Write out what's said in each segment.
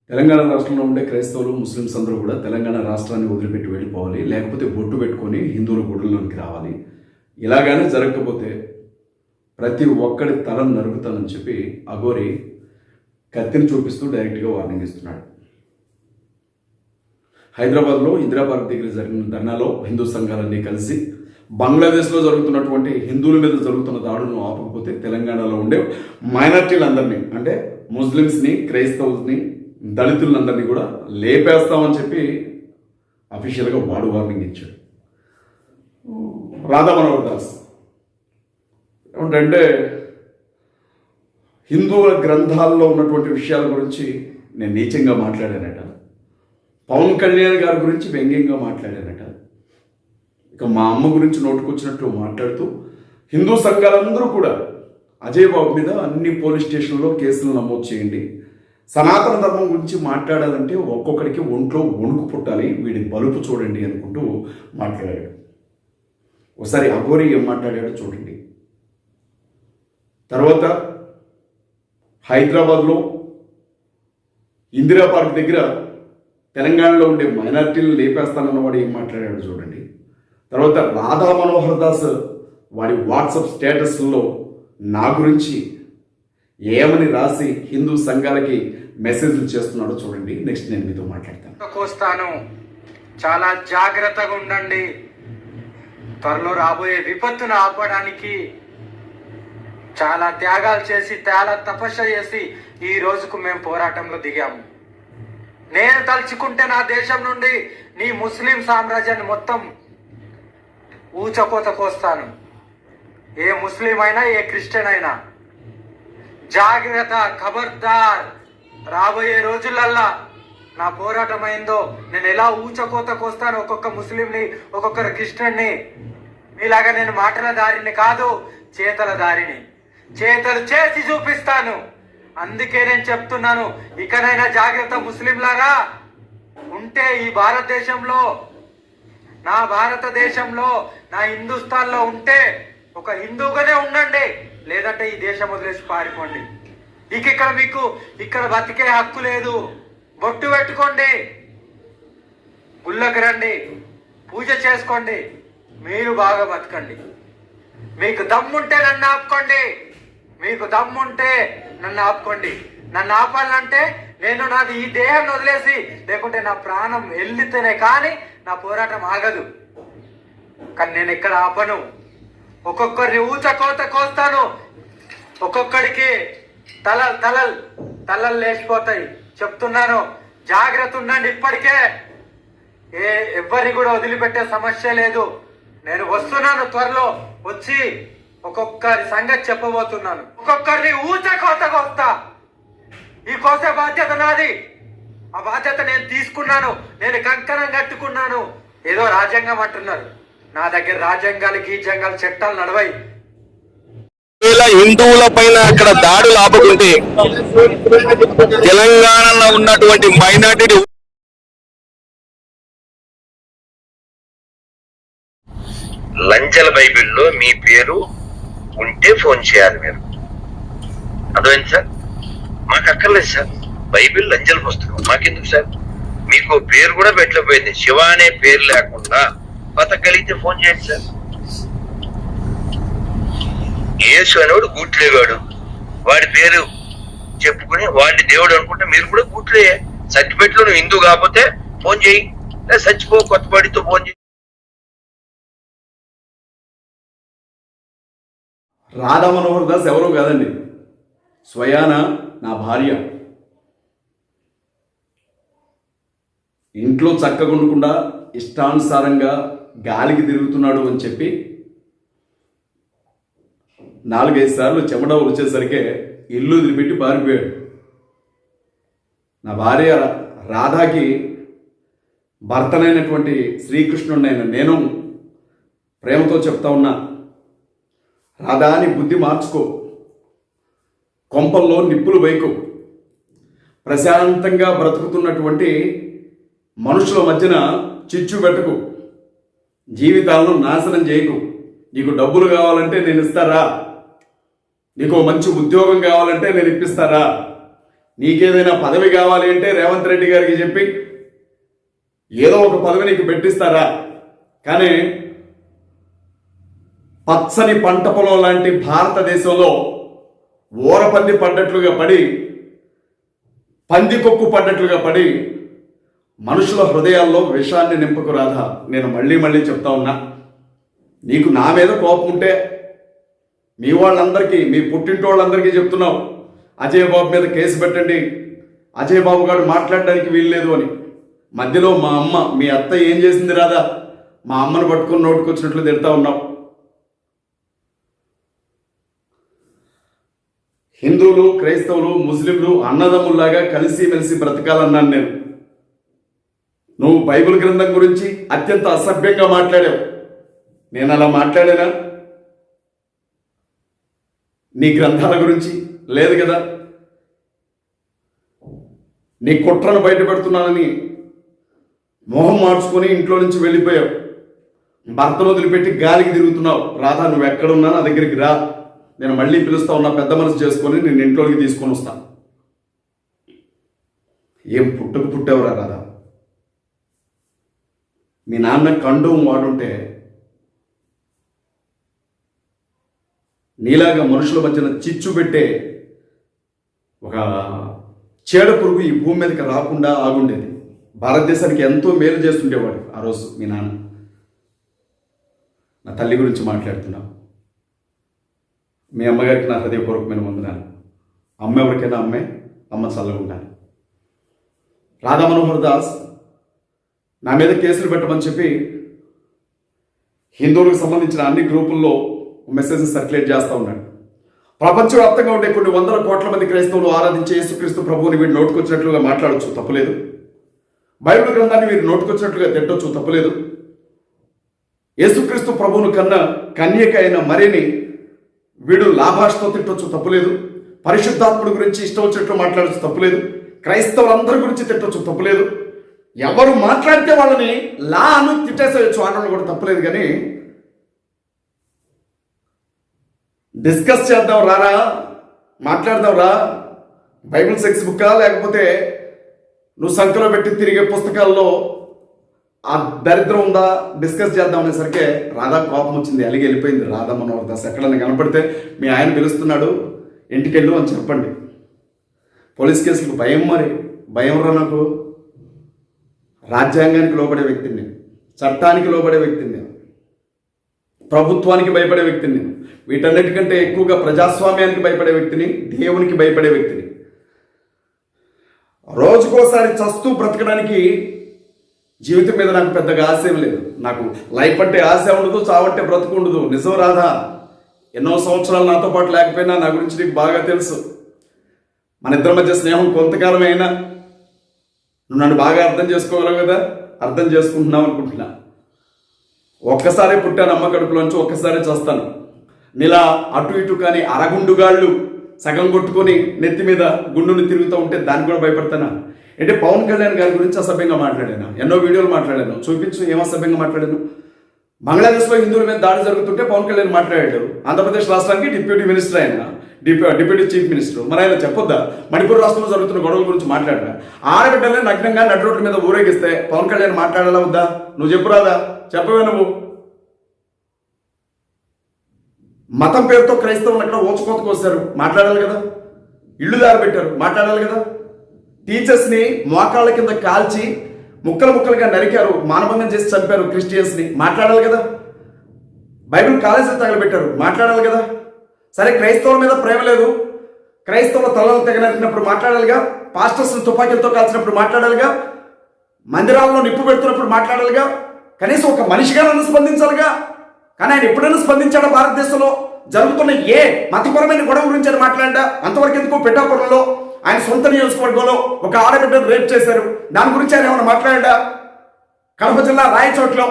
తెలంగాణ రాష్ట్రంలో ఉండే క్రైస్తవులు ముస్లిమ్స్ అందరూ కూడా తెలంగాణ రాష్ట్రాన్ని వదిలిపెట్టి వెళ్ళిపోవాలి, లేకపోతే బొట్టు పెట్టుకొని హిందువుల గుడుల్లోనికి రావాలి. ఇలాగానే జరగకపోతే ప్రతి ఒక్కడి తలం నరుకుతానని చెప్పి అఘోరి కత్తిని చూపిస్తూ డైరెక్ట్గా వార్నింగ్ ఇస్తున్నాడు. హైదరాబాద్లో ఇందిరా పార్క్ దగ్గర జరిగిన ధర్నాలో హిందూ సంఘాలన్నీ కలిసి బంగ్లాదేశ్లో జరుగుతున్నటువంటి హిందువుల మీద జరుగుతున్న దాడులను ఆపకపోతే తెలంగాణలో ఉండే మైనార్టీలందరినీ, అంటే ముస్లిమ్స్ని, క్రైస్తవుల్ని, దళితులందరినీ కూడా లేపేస్తామని చెప్పి అఫీషియల్గా వాడు వార్నింగ్ ఇచ్చాడు. రాధా మనోహర్ దాస్ ఏమంటే హిందువుల గ్రంథాల్లో ఉన్నటువంటి విషయాల గురించి నేను నీచంగా మాట్లాడానట, పవన్ కళ్యాణ్ గారి గురించి వ్యంగ్యంగా మాట్లాడానట, ఇక మా అమ్మ గురించి నోటుకొచ్చినట్లు మాట్లాడుతూ హిందూ సంఘాలందరూ కూడా అజయ్ బాబు మీద అన్ని పోలీస్ స్టేషన్లో కేసులు నమోదు చేయండి, సనాతన ధర్మం గురించి మాట్లాడాలంటే ఒక్కొక్కడికి ఒంట్లో వణుకు పుట్టాలి, వీడి బలుపు చూడండి అనుకుంటూ మాట్లాడాడు. ఒకసారి అఘోరి ఏం మాట్లాడాడో చూడండి. తర్వాత హైదరాబాద్లో ఇందిరా పార్క్ దగ్గర తెలంగాణలో ఉండే మైనార్టీలను లేపేస్తానన్నవాడు ఏం మాట్లాడాడు చూడండి. తర్వాత రాధా మనోహర్ దాస్ వాడి వాట్సాప్ స్టేటస్లో నా గురించి ఏమని రాసి హిందూ సంఘాలకి మెసేజ్లు చేస్తున్నాడో చూడండి. నెక్స్ట్ నేను మీతో మాట్లాడతాను. కోస్తాను, చాలా జాగ్రత్తగా ఉండండి. త్వరలో రాబోయే విపత్తును ఆపడానికి చాలా త్యాగాలు చేసి, చాలా తపస్సు చేసి ఈ రోజుకు మేము పోరాటంలో దిగాము. నేను తలుచుకుంటే నా దేశం నుండి నీ ముస్లిం సామ్రాజ్యాన్ని మొత్తం ఊచకోత కోస్తాను. ఏ ముస్లిం అయినా, ఏ క్రిస్టియన్ అయినా జాగ్రత్త, ఖబర్దార్. రాబోయే రోజులల్లా నా పోరాటం అయిందో నేను ఎలా ఊచకోత కోస్తాను ఒక్కొక్క ముస్లింని, ఒక్కొక్కరు క్రిస్టియన్ని. మీలాగా నేను మాటల దారిని కాదు, చేతల దారిని, చేతలు చేసి చూపిస్తాను. అందుకే నేను చెప్తున్నాను, ఇకనైనా జాగ్రత్త ముస్లింలారా. ఉంటే ఈ భారతదేశంలో, నా భారతదేశంలో, నా హిందుస్థాన్లో ఉంటే ఒక హిందూగానే ఉండండి, లేదంటే ఈ దేశం వదిలేసి పారిపోండి. ఇక్కడ మీకు ఇక్కడ బతికే హక్కు లేదు. బొట్టు పెట్టుకోండి, గుళ్ళకి రండి, పూజ చేసుకోండి, మీరు బాగా బతకండి. మీకు దమ్ముంటే నన్ను ఆపుకోండి, మీకు దమ్ముంటే నన్ను ఆపుకోండి. నన్ను ఆపాలంటే నేను నాది ఈ దేహం వదిలేసి, లేకుంటే నా ప్రాణం వెళ్ళితేనే కానీ నా పోరాటం ఆగదు. కానీ నేను ఇక్కడ ఆపను. ఒక్కొక్కరిని ఊచకోత కోస్తాను, ఒక్కొక్కడికి తలలు లేచిపోతాయి. చెప్తున్నాను, జాగ్రత్త ఉండండి. ఇప్పటికే ఎవ్వరిని కూడా వదిలిపెట్టే సమస్య లేదు. నేను వస్తున్నాను, త్వరలో వచ్చి ఒక్కొక్కరి సంగతి చెప్పబోతున్నాను. ఒక్కొక్కరిని ఊచకోత కోస్తా. ఈ కోసే బాధ్యత నాది. ఆ బాధ్యత నేను తీసుకున్నాను, నేను కంకణం కట్టుకున్నాను. ఏదో రాజ్యాంగం అంటున్నారు, నా దగ్గర రాజ్యాంగాలు, గీజ్యాంగాలు, చట్టాలు నడవై. హిందువుల పైన అక్కడ దాడులు ఆపుకుంటే తెలంగాణలో ఉన్నటువంటి మైనారిటీ లంచల బైబిల్లో మీ పేరు ఉంటే ఫోన్ చేయాలి మీరు. అర్థమైంది సార్? మాకు అక్కర్లేదు సార్, బైబిల్ లంచల పుస్తకం మాకెందుకు సార్? మీకు పేరు కూడా పెట్టలేకపోయింది, శివ అనే పేరు లేకుండా బతకగలిగితే ఫోన్ చేయండి సార్. యేసు అనేవాడు గూట్లేవాడు, వాడి పేరు చెప్పుకుని వాడిని దేవుడు అనుకుంటే మీరు కూడా గూట్లే. సర్టిఫికెట్లో నువ్వు హిందూ కాకపోతే ఫోన్ చేయి, లేదా చచ్చిపో, కొత్తపాడితో ఫోన్ చేయి. రాధా మనోహర్ దాస్ ఎవరో కాదండి, స్వయాన నా భార్య. ఇంట్లో చక్కగుండకుండా ఇష్టానుసారంగా గాలికి తిరుగుతున్నాడు అని చెప్పి 4-5 సార్లు చెమట వచ్చేసరికి ఇల్లు వదిలిపెట్టి పారిపోయాడు. నా భార్య రాధాకి భర్తనైనటువంటి శ్రీకృష్ణుడినైన నేను ప్రేమతో చెప్తా ఉన్నా, రాధాని బుద్ధి మార్చుకో, కొంపల్లో నిప్పులు వైకు, ప్రశాంతంగా బ్రతుకుతున్నటువంటి మనుషుల మధ్యన చిచ్చు పెట్టకు, జీవితాలను నాశనం చేయకు. నీకు డబ్బులు కావాలంటే నేను ఇస్తారా? నీకు మంచి ఉద్యోగం కావాలంటే నేను ఇప్పిస్తారా? నీకేదైనా పదవి కావాలి అంటే రేవంత్ రెడ్డి గారికి చెప్పి ఏదో ఒక పదవి నీకు పెట్టిస్తారా? కానీ పచ్చని పంట పొలం లాంటి భారతదేశంలో ఊరపంది పడ్డట్లుగా పడి, పందికొక్కు పడ్డట్లుగా పడి మనుషుల హృదయాల్లో విషాన్ని నింపకు రాధా. నేను మళ్ళీ చెప్తా ఉన్నా, నీకు నా మీద కోపం ఉంటే మీ వాళ్ళందరికీ, మీ పుట్టింటి వాళ్ళందరికీ చెప్తున్నావు, అజయ్ బాబు మీద కేసు పెట్టండి, అజయ్ బాబు గారు మాట్లాడడానికి వీల్లేదు అని. మధ్యలో మా అమ్మ, మీ అత్త ఏం చేసింది రాదా? మా అమ్మను పట్టుకుని నోటుకొచ్చినట్లు తిడతా ఉన్నావు. హిందువులు, క్రైస్తవులు, ముస్లింలు అన్నదమ్ముల్లాగా కలిసిమెలిసి బ్రతకాలన్నాను నేను. నువ్వు బైబిల్ గ్రంథం గురించి అత్యంత అసభ్యంగా మాట్లాడావు. నేను అలా మాట్లాడానా? నీ గ్రంథాల గురించి లేదు కదా. నీ కుట్రను బయటపెడుతున్నానని మొహం మార్చుకొని ఇంట్లో నుంచి వెళ్ళిపోయావు. భర్తను వదిలిపెట్టి గాలికి తిరుగుతున్నావు. రాధా, నువ్వు ఎక్కడున్నా నా దగ్గరికి రా, నేను మళ్ళీ పిలుస్తా ఉన్నా, పెద్ద మనసు చేసుకొని నేను ఇంట్లోకి తీసుకొని వస్తా. ఏం పుట్టేవరా రాధా? మీ నాన్న కండోం వాడుంటే నీలాగా మనుషుల మధ్యన చిచ్చు పెట్టే ఒక చీడ పురుగు ఈ భూమి మీదకి రాకుండా ఆగుండేది. భారతదేశానికి ఎంతో మేలు చేస్తుండేవాడు ఆ రోజు మీ నాన్న. నా తల్లి గురించి మాట్లాడుతున్నావు. మీ అమ్మగారికి నా హృదయపూర్వకమైన వందనాలు. అమ్మ ఎవరికైనా అమ్మే, అమ్మ చల్లగా ఉండాలి. రాధా మనోహర్ దాస్ నా మీద కేసులు పెట్టమని చెప్పి హిందువులకు సంబంధించిన అన్ని గ్రూపుల్లో మెసేజెస్ సర్క్యులేట్ చేస్తూ ఉన్నాడు. ప్రపంచవ్యాప్తంగా ఉండే కొన్ని వందల కోట్ల మంది క్రైస్తవులు ఆరాధించే యేసుక్రీస్తు ప్రభువుని వీడు నోటుకొచ్చినట్లుగా మాట్లాడచ్చు, తప్పులేదు. బైబిల్ గ్రంథాన్ని వీరు నోటుకొచ్చినట్లుగా తిట్టొచ్చు, తప్పులేదు. యేసుక్రీస్తు ప్రభువును కన్నా కన్యక అయిన మరిని వీడు లాభాషతో తిట్టొచ్చు, తప్పులేదు. పరిశుద్ధాత్ముడి గురించి ఇష్టం వచ్చినట్లు మాట్లాడచ్చు, తప్పులేదు. క్రైస్తవులందరి గురించి తిట్టొచ్చు, తప్పులేదు. ఎవరు మాట్లాడితే వాళ్ళని అను తిట్టేసేయచ్చు, అనడం కూడా తప్పులేదు. కానీ డిస్కస్ చేద్దాం రారా, మాట్లాడదాం రా. బైబిల్ సెక్స్ బుక్కా, లేకపోతే నువ్వు సంఖ్యలో పెట్టి తిరిగే పుస్తకాల్లో ఆ దరిద్రం ఉందా, డిస్కస్ చేద్దాం అనేసరికి రాధా కోపం వచ్చింది, అలిగి వెళ్ళిపోయింది. రాధా మనోహర్ దాస్ ఎక్కడన్నా కనపడితే మీ ఆయన పిలుస్తున్నాడు, ఇంటికెళ్ళు అని చెప్పండి. పోలీస్ కేసులకు భయం, మరి భయం రా నాకు. రాజ్యాంగానికి లోబడే వ్యక్తిని నేను, చట్టానికి లోబడే వ్యక్తిని నేను, ప్రభుత్వానికి భయపడే వ్యక్తిని నేను, వీటన్నిటికంటే ఎక్కువగా ప్రజాస్వామ్యానికి భయపడే వ్యక్తిని, దేవునికి భయపడే వ్యక్తిని. రోజుకోసారి చస్తూ బ్రతకడానికి జీవితం మీద నాకు పెద్దగా ఆశ ఏం లేదు. నాకు లైఫ్ అంటే ఆశ ఉండదు, చావంటే బ్రతుకు ఉండదు. నిజం రాధా, ఎన్నో సంవత్సరాలు నాతో పాటు లేకపోయినా నా గురించి నీకు బాగా తెలుసు. మన ఇద్దరి మధ్య స్నేహం కొంతకాలమే అయినా నువ్వు నన్ను బాగా అర్థం చేసుకోగలవు కదా. అర్థం చేసుకుంటున్నావు అనుకుంటున్నా. ఒక్కసారి పుట్టాను అమ్మ కడుపులోంచి, ఒక్కసారి చేస్తాను. నీలా అటు ఇటు కానీ అరగుండుగాళ్ళు సగం కొట్టుకొని నెత్తి మీద గుండుని తిరుగుతూ ఉంటే దానికి కూడా భయపడతానా? అంటే పవన్ కళ్యాణ్ గారి గురించి అసభ్యంగా మాట్లాడాను, ఎన్నో వీడియోలు మాట్లాడాను. చూపించు, ఏం అసభ్యంగా మాట్లాడాను? బంగ్లాదేశ్లో హిందువుల మీద దాడి జరుగుతుంటే పవన్ కళ్యాణ్ మాట్లాడాడు. ఆంధ్రప్రదేశ్ రాష్ట్రానికి డిప్యూటీ మినిస్టర్, ఆయన డిప్యూటీ చీఫ్ మినిస్టర్. మరి ఆయన చెప్పొద్దా? మణిపూర్ రాష్ట్రంలో జరుగుతున్న గొడవల గురించి మాట్లాడరా? ఆడబిడ్డలే నగ్నంగా నడి రోడ్ల మీద ఊరేగిస్తే పవన్ కళ్యాణ్ మాట్లాడాలా వద్దా? నువ్వు చెప్పురాదా? చెప్పవే నువ్వు. మతం పేరుతో క్రైస్తవులు అక్కడ ఓచుకోత కోసారు, మాట్లాడాలి కదా. ఇళ్ళు దారి పెట్టారు, మాట్లాడాలి కదా. టీచర్స్ని మోకాళ్ళ కింద కాల్చి ముక్కలుగా నరికారు, మానభంగం చేసి చంపారు క్రిస్టియన్స్ని, మాట్లాడాలి కదా. బైబిల్ కాలేజీలు తగలబెట్టారు, మాట్లాడాలి కదా. సరే, క్రైస్తవుల మీద ప్రేమ లేదు, క్రైస్తవుల తలలు తెగనరికినప్పుడు మాట్లాడాలిగా. పాస్టర్స్ని తుపాకీలతో కాల్చినప్పుడు మాట్లాడాలిగా. మందిరాల్లో నిప్పు పెడుతున్నప్పుడు మాట్లాడాలిగా. కనీసం ఒక మనిషిగా నన్ను స్పందించాలిగా. కానీ ఆయన ఎప్పుడైనా స్పందించాడా? భారతదేశంలో జరుగుతున్న ఏ మతపరమైన గొడవ గురించి ఆయన మాట్లాడా? అంతవరకు ఎందుకు పిఠాపురంలో ఆయన సొంత నియోజకవర్గంలో ఒక ఆడబిడ్డను రేప్ చేశారు, దాని గురించి ఆయన ఏమైనా మాట్లాడా? కడప జిల్లా రాయచోట్లో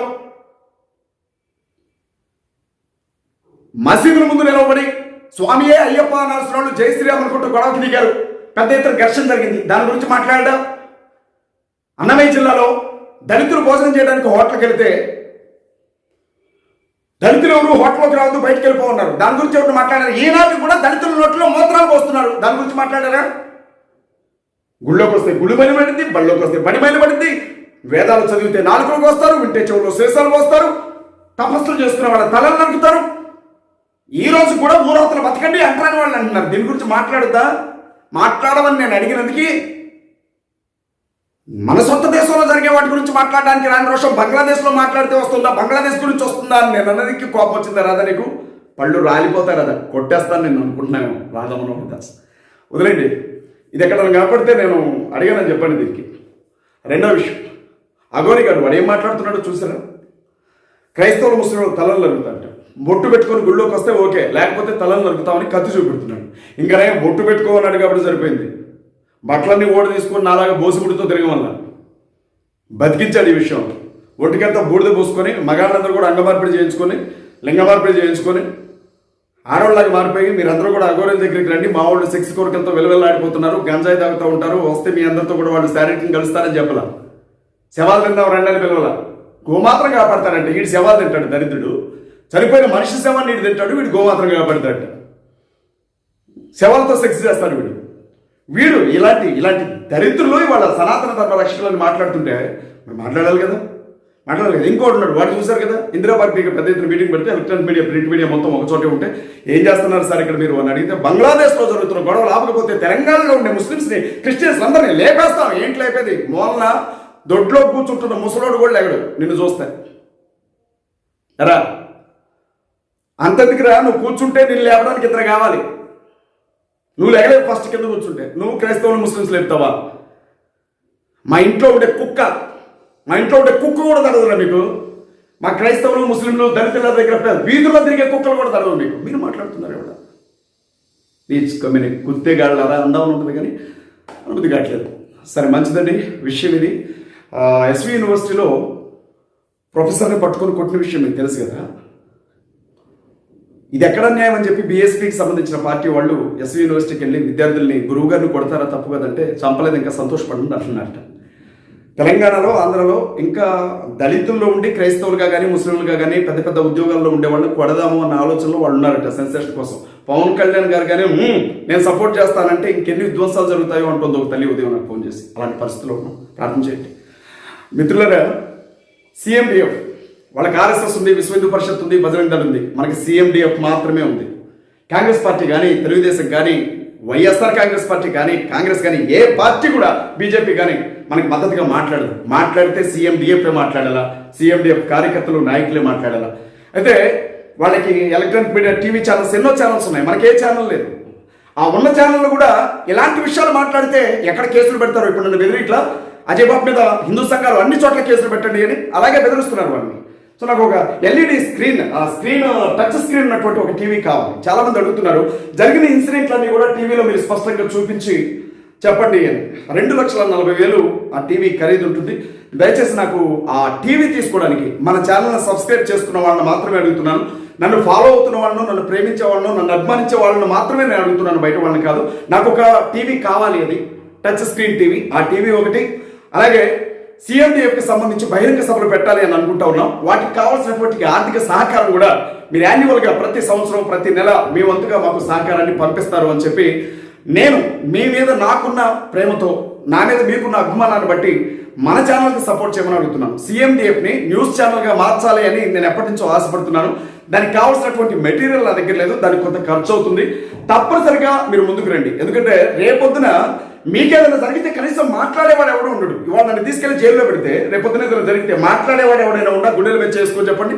మసీదుల ముందు నిలవబడి స్వామియే అయ్యప్ప అనాల్సిన వాళ్ళు జై శ్రీరామ్ అనుకుంటూ గొడవకి దిగారు, పెద్ద ఎత్తున ఘర్షణ జరిగింది, దాని గురించి మాట్లాడా? అన్నమయ్య జిల్లాలో దళితులు భోజనం చేయడానికి హోటల్కి వెళితే దళితులు ఎవరు హోటల్లోకి రావద్దు, బయటకు వెళ్ళిపోతున్నారు, దాని గురించి ఎవరు మాట్లాడారు? ఈనాటికి కూడా దళితుల నోట్లో మూత్రాలు పోస్తున్నారు, దాని గురించి మాట్లాడారా? గుళ్ళోకి వస్తే గుళ్ళు బయలుపడింది, బళ్ళలోకి వస్తే బడి బయలుపడింది. వేదాలు చదివితే నాలుకలకు వస్తారు, వింటే చెవుల్లో శేషాలు వస్తారు, తపస్సులు చేసుకునే వాళ్ళ తలలు నరుకుతారు. ఈ రోజు కూడా ఊరవతల బతకండి అంటారని వాళ్ళు అంటున్నారు. దీని గురించి మాట్లాడమని నేను అడిగినందుకు మన సొంత దేశంలో జరిగే వాటి గురించి మాట్లాడడానికి రాని రోషం బంగ్లాదేశ్లో మాట్లాడితే వస్తుందా, బంగ్లాదేశ్ గురించి వస్తుందా అని నేను అన్నదికి కోపం వచ్చిందా రాదా నీకు? పళ్ళు రాలిపోతాయి రాదా, కొట్టేస్తాను నేను అనుకుంటున్నాను రాధా మనోహర్ దాస్. వదిలేండి, ఇది ఎక్కడ కాపాడితే నేను అడిగానని చెప్పండి. దీనికి రెండో విషయం, అఘోరి గారు వాడు ఏం మాట్లాడుతున్నాడో చూసారా? క్రైస్తవులు ముస్లింలు తలలు నరుగుతాంట. బొట్టు పెట్టుకొని గుళ్ళోకి వస్తే ఓకే, లేకపోతే తలలు నరుగుతామని కత్తి చూపెడుతున్నాడు. ఇంకా బొట్టు పెట్టుకోమన్నాడు కాబట్టి సరిపోయింది. బట్టలన్నీ ఓడి తీసుకొని నాలాగా బోసిముడితో తిరగమన్నా బతికించాడు ఈ విషయం. ఒంటికంతా బూడిద పూసుకొని మగాళ్ళందరూ కూడా అంగమార్పిడి చేయించుకొని లింగ మార్పిడి చేయించుకొని ఆడవాళ్ళకి మారిపోయి మీరందరూ కూడా అఘోరీల దగ్గరికి రండి, మా వాళ్ళు సెక్స్ కోరికలతో వెలువెల్లాడిపోతున్నారు, గంజాయి తాగుతూ ఉంటారు, వస్తే మీ అందరితో కూడా వాళ్ళు శారీరకంగా కలుస్తారని చెప్పాల. శవాలు తిందాం రండి అని పిలవాల. గోమాత్రం కాపాడతాడంటే వీడు శవాలు తింటాడు దరిద్రుడు. చనిపోయిన మనిషి శవాన్ని వీడు తింటాడు, వీడు గోమాత్రం కాపాడతాడట. శవాలతో సెక్స్ చేస్తాడు వీడు. ఇలాంటి దరిద్రులు వాళ్ళ సనాతన ధర్మ రక్షకులని మాట్లాడుతుంటే మరి మాట్లాడాలి కదా. ఇంకోటి ఉన్నాడు, వాడు చూశారు కదా, ఇందిరా పార్టీకి పెద్ద ఎత్తున మీటింగ్ పెడితే ఎలక్ట్రానిక్ మీడియా, ప్రింట్ మీడియా మొత్తం ఒక చోటే ఉంటే ఏం చేస్తున్నారు సార్ ఇక్కడ మీరు అని అడిగితే, బంగ్లాదేశ్లో జరుగుతున్న గొడవలు ఆపకపోతే తెలంగాణలో ఉండే ముస్లిమ్స్ని, క్రిస్టియన్స్ అందరినీ లేపేస్తాం. ఏంటి లేపేది? మూలన దొడ్లో కూర్చుంటున్న ముసలోడు కూడా లేగడు నిన్ను చూస్తే. రా అంతటికి రా, నువ్వు కూర్చుంటే నిన్ను లేపడానికి ఇద్దరు కావాలి. నువ్వు లేగలేవు ఫస్ట్ కింద కూర్చుంటే. నువ్వు క్రైస్తవులు ముస్లిమ్స్ లేపుతావా? మా ఇంట్లో ఉండే కుక్క కూడా తడవదురా మీకు. మా క్రైస్తవులు ముస్లింలు దళితుల దగ్గర వీధుల్లో తిరిగే కుక్కలు కూడా తడవదు మీకు. మీరు మాట్లాడుతున్నారు ఎవడ నీచుకమైన కుత్తేగాళ్ళరా అందామని ఉంటుంది కానీ అనుమతి కావట్లేదు. సరే మంచిదండి విషయం ఇది. ఎస్వి యూనివర్సిటీలో ప్రొఫెసర్ని పట్టుకొని కొట్టిన విషయం మీకు తెలుసు కదా. ఇది ఎక్కడ అన్యాయం అని చెప్పి బీఎస్పీకి సంబంధించిన పార్టీ వాళ్ళు ఎస్వి యూనివర్సిటీకి వెళ్ళి విద్యార్థుల్ని గురువు గారిని కొడతారా తప్పు కదంటే చంపలేదు ఇంకా సంతోషపడండి అంటున్నారట. తెలంగాణలో ఆంధ్రలో ఇంకా దళితుల్లో ఉండి క్రైస్తవులుగా కానీ ముస్లింలుగా కానీ పెద్ద పెద్ద ఉద్యోగాల్లో ఉండే వాళ్ళని కొడదాము అన్న ఆలోచనలో వాళ్ళు ఉన్నారట సెన్సేషన్ కోసం. పవన్ కళ్యాణ్ గారు కానీ నేను సపోర్ట్ చేస్తానంటే ఇంకెన్ని విధ్వంసాలు జరుగుతాయో అంటుంది ఒక తల్లి ఉదయం నాకు ఫోన్ చేసి. అలాంటి పరిస్థితుల్లో ప్రార్థన చేయండి మిత్రులారా. సిఎండిఎఫ్ వాళ్ళకి ఆర్ఎస్ఎస్ ఉంది, విశ్వ హిందూ పరిషత్ ఉంది, బజరంగ్ దళ్ ఉంది. మనకి సిఎండిఎఫ్ మాత్రమే ఉంది. కాంగ్రెస్ పార్టీ కానీ, తెలుగుదేశం కానీ, వైఎస్ఆర్ కాంగ్రెస్ పార్టీ కానీ, కాంగ్రెస్ కానీ ఏ పార్టీ కూడా, బీజేపీ కానీ మనకి మద్దతుగా మాట్లాడదు. మాట్లాడితే సిఎండిఎఫ్ మాట్లాడాలా, సిఎండిఎఫ్ కార్యకర్తలు నాయకులే మాట్లాడాలా. అయితే వాళ్ళకి ఎలక్ట్రానిక్ మీడియా టీవీ ఛానల్స్ ఎన్నో ఛానల్స్ ఉన్నాయి, మనకి ఏ ఛానల్ లేదు. ఆ ఉన్న ఛానళ్ళు కూడా ఇలాంటి విషయాలు మాట్లాడితే ఎక్కడ కేసులు పెడతారు. ఇప్పుడు నన్ను బెదిరి ఇట్లా అజయ్ బాబు మీద హిందూ సంఘాలు అన్ని చోట్ల కేసులు పెట్టండి అని అలాగే బెదిరిస్తున్నారు వాళ్ళని. సో నాకు ఒక ఎల్ఈడి స్క్రీన్, ఆ స్క్రీన్ టచ్ స్క్రీన్ ఉన్నటువంటి ఒక టీవీ కావాలి. చాలా మంది అడుగుతున్నారు. జరిగిన ఇన్సిడెంట్లన్నీ కూడా టీవీలో మీరు స్పష్టంగా చూపించి చెప్పండి అని. 2,40,000 ఆ టీవీ ఖరీదు ఉంటుంది. దయచేసి నాకు ఆ టీవీ తీసుకోవడానికి మన ఛానల్ని సబ్స్క్రైబ్ చేసుకున్న వాళ్ళని మాత్రమే అడుగుతున్నాను. నన్ను ఫాలో అవుతున్న వాళ్ళను, నన్ను ప్రేమించే వాళ్ళను, నన్ను అభిమానించే వాళ్ళను మాత్రమే నేను అడుగుతున్నాను, బయట వాళ్ళని కాదు. నాకు ఒక టీవీ కావాలి, అది టచ్ స్క్రీన్ టీవీ. ఆ టీవీ ఒకటి. అలాగే సిఎండిఎఫ్కి సంబంధించి బహిరంగ సభలు పెట్టాలి అని అనుకుంటా ఉన్నాం. వాటికి కావాల్సినటువంటి ఆర్థిక సహకారం కూడా మీరు యాన్యువల్గా ప్రతి సంవత్సరం ప్రతి నెల మీ వంతుగా మాకు సహకారాన్ని పంపిస్తారు అని చెప్పి, నేను మీ మీద నాకున్న ప్రేమతో, నా మీద మీకున్న అభిమానాన్ని బట్టి మన ఛానల్కి సపోర్ట్ చేయమని అడుగుతున్నాను. సిఎండిఎఫ్ని న్యూస్ ఛానల్గా మార్చాలి అని నేను ఎప్పటి నుంచో ఆశపడుతున్నాను. దానికి కావాల్సినటువంటి మెటీరియల్ నా దగ్గర లేదు, దానికి కొంత ఖర్చు అవుతుంది. తప్పనిసరిగా మీరు ముందుకు రండి. ఎందుకంటే రేపొద్దున మీకేదైనా జరిగితే కనీసం మాట్లాడేవాడు ఎవడో ఉండడు. ఇవాళ నన్ను తీసుకెళ్లి జైల్లో పెడితే రేపొద్దున ఏదైనా జరిగితే మాట్లాడేవాడు ఎవడైనా ఉండా? గుండెలు మీద చేసుకొని చెప్పండి.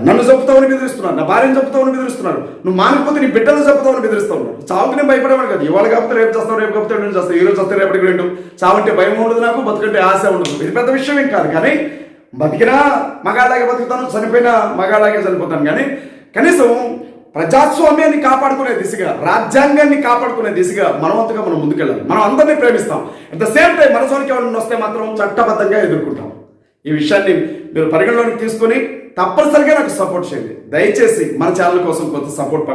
నన్ను చంపుతావని బెదిరిస్తున్నారు, నా భార్యను చంపుతావని బెదిరిస్తున్నారు, నువ్వు మానకపోతే నీ బిడ్డను చంపుతావని బెదిరిస్తా ఉన్నారు. చావుకి నేను భయపడేవాడు కాదు. ఇవాళ కాకపోతే రేపు చేస్తావు, రేపు కాకపోతే నేను చేస్తాను, ఈ రోజు వస్తే రేపటికి రెండు. చావంటే భయం ఉండదు నాకు, బతుకంటే ఆశ ఉండదు. ఇది పెద్ద విషయం ఏం కాదు. కానీ బతికినా మగాళ్ళలాగే బతుకుతాను, చనిపోయినా మగాళ్ళలాగే చనిపోతాను. కానీ కనీసం ప్రజాస్వామ్యాన్ని కాపాడుకునే దిశగా, రాజ్యాంగాన్ని కాపాడుకునే దిశగా మనవంతుగా మనం ముందుకెళ్ళాలి. మనం అందరినీ ప్రేమిస్తాం. అట్ ద సేమ్ టైం మన జోలికి ఎవరైనా వస్తే మాత్రం చట్టబద్ధంగా ఎదుర్కొంటాం. ఈ విషయాన్ని మీరు పరిగణలోకి తీసుకొని తప్పనిసరిగా నాకు సపోర్ట్ చేయండి. దయచేసి మన ఛానల్ కోసం కొంత సపోర్ట్